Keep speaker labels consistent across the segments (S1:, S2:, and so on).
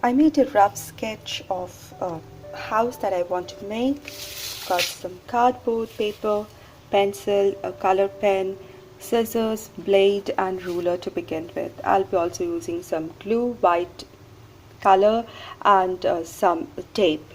S1: I made a rough sketch of a house that I want to make. Got some cardboard, paper, pencil, a color pen, scissors, blade and ruler to begin with. I'll be also using some glue, white color and some tape.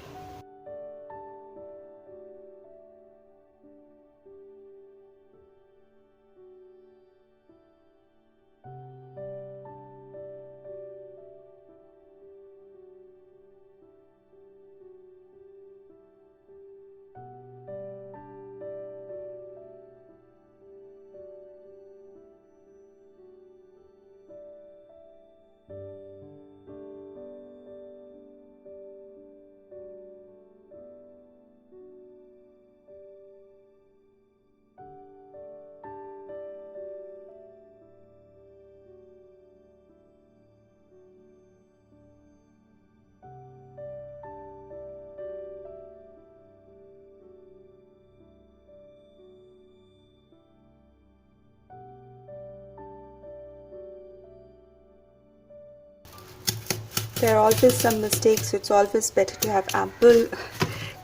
S1: There are always some mistakes, so it's always better to have ample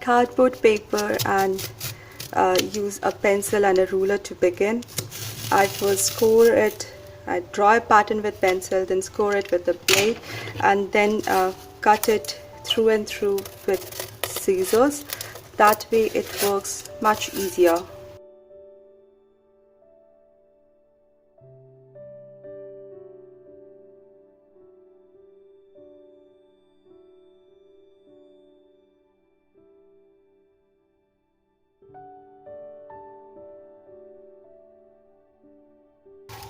S1: cardboard paper and use a pencil and a ruler to begin. I first score it, I draw a pattern with pencil, then score it with the blade and then cut it through and through with scissors. That way it works much easier.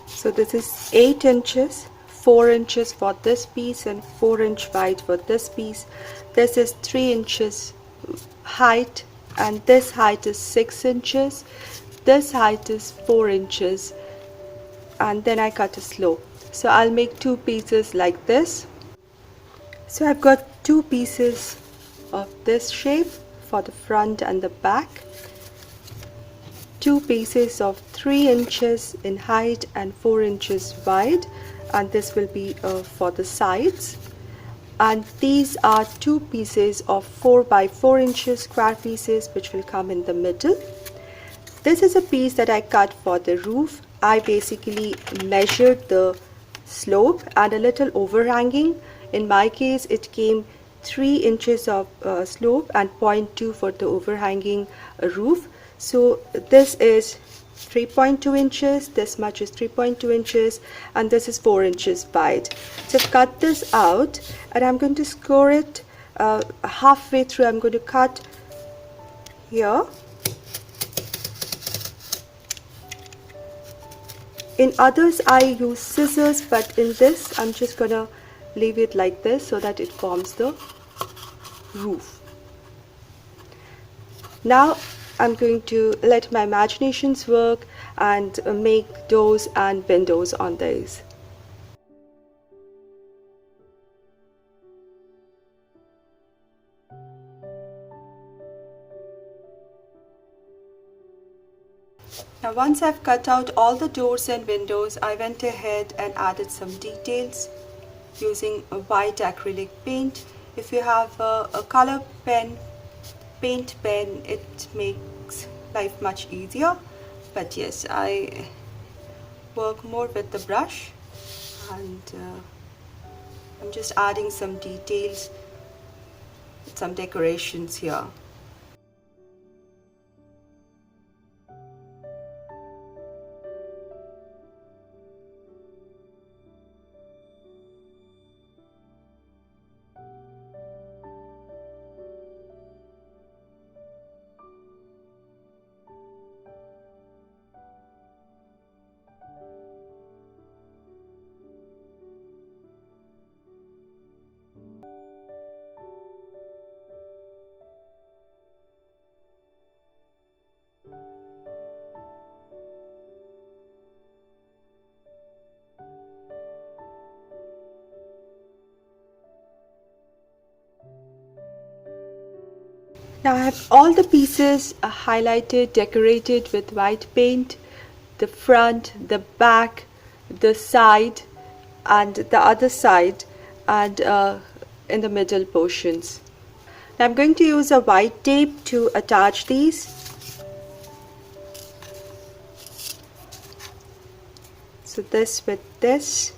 S1: So this is 8 inches, 4 inches for this piece and 4-inch wide for this piece. This is 3 inches height and this height is 6 inches. This height is 4 inches and then I cut a slope. So I'll make 2 pieces like this. So I've got 2 pieces of this shape for the front and the back. 2 pieces of 3 inches in height and 4 inches wide, and this will be for the sides. And these are 2 pieces of 4 by 4 inches square pieces which will come in the middle. This is a piece that I cut for the roof. I basically measured the slope and a little overhanging. In my case it came 3 inches of slope and 0.2 for the overhanging roof. So this is 3.2 inches, this much is 3.2 inches and this is 4 inches wide. So I've cut this out and I'm going to score it halfway through. I'm going to cut here. In others I use scissors, but in this I'm just gonna leave it like this so that it forms the roof. Now I'm going to let my imaginations work and make doors and windows on these. Now once I've cut out all the doors and windows, I went ahead and added some details using a white acrylic paint. If you have a color pen, paint pen, it makes life much easier, but yes, I work more with the brush and I'm just adding some details, some decorations here. Now I have all the pieces highlighted, decorated with white paint, the front, the back, the side and the other side, and in the middle portions. Now I'm going to use a white tape to attach these. So this with this.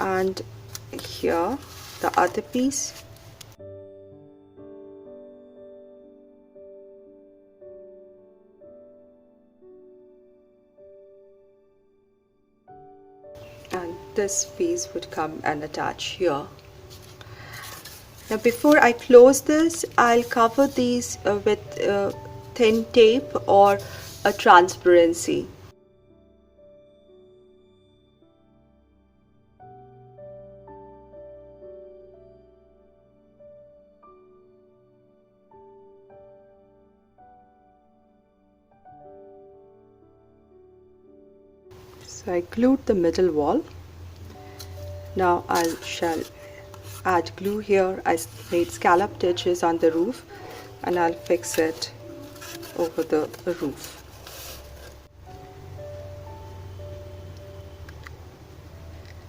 S1: And here the other piece. And this piece would come and attach here. Now before I close this, I'll cover these with thin tape or a transparency. So I glued the middle wall. Now I shall add glue here. I made scalloped edges on the roof and I'll fix it over the roof.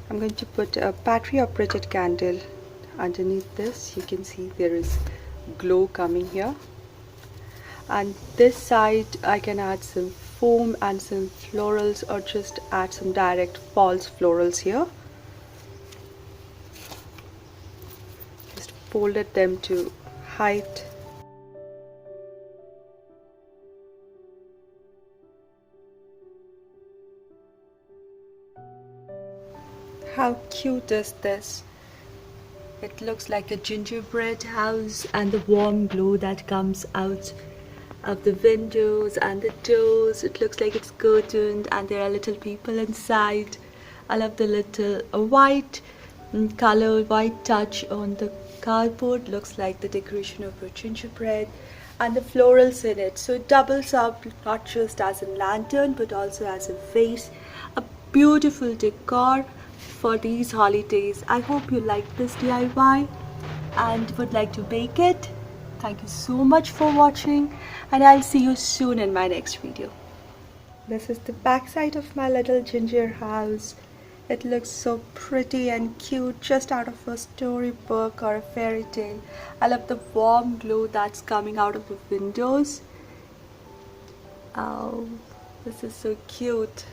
S1: I'm going to put a battery operated candle underneath this. You can see there is glow coming here. And this side I can add some foam and some florals, or just add some direct false florals here. Just folded them to height. How cute is this? It looks like a gingerbread house, and the warm glow that comes out of the windows and the doors. It looks like it's curtained and there are little people inside. I love the little white color, white touch on the cardboard. Looks like the decoration of a gingerbread, and the florals in it. So it doubles up not just as a lantern but also as a vase. A beautiful decor for these holidays. I hope you like this DIY and would like to bake it. Thank you so much for watching, and I'll see you soon in my next video. This is the back side of my little ginger house. It looks so pretty and cute, just out of a storybook or a fairy tale. I love the warm glow that's coming out of the windows. Oh, this is so cute.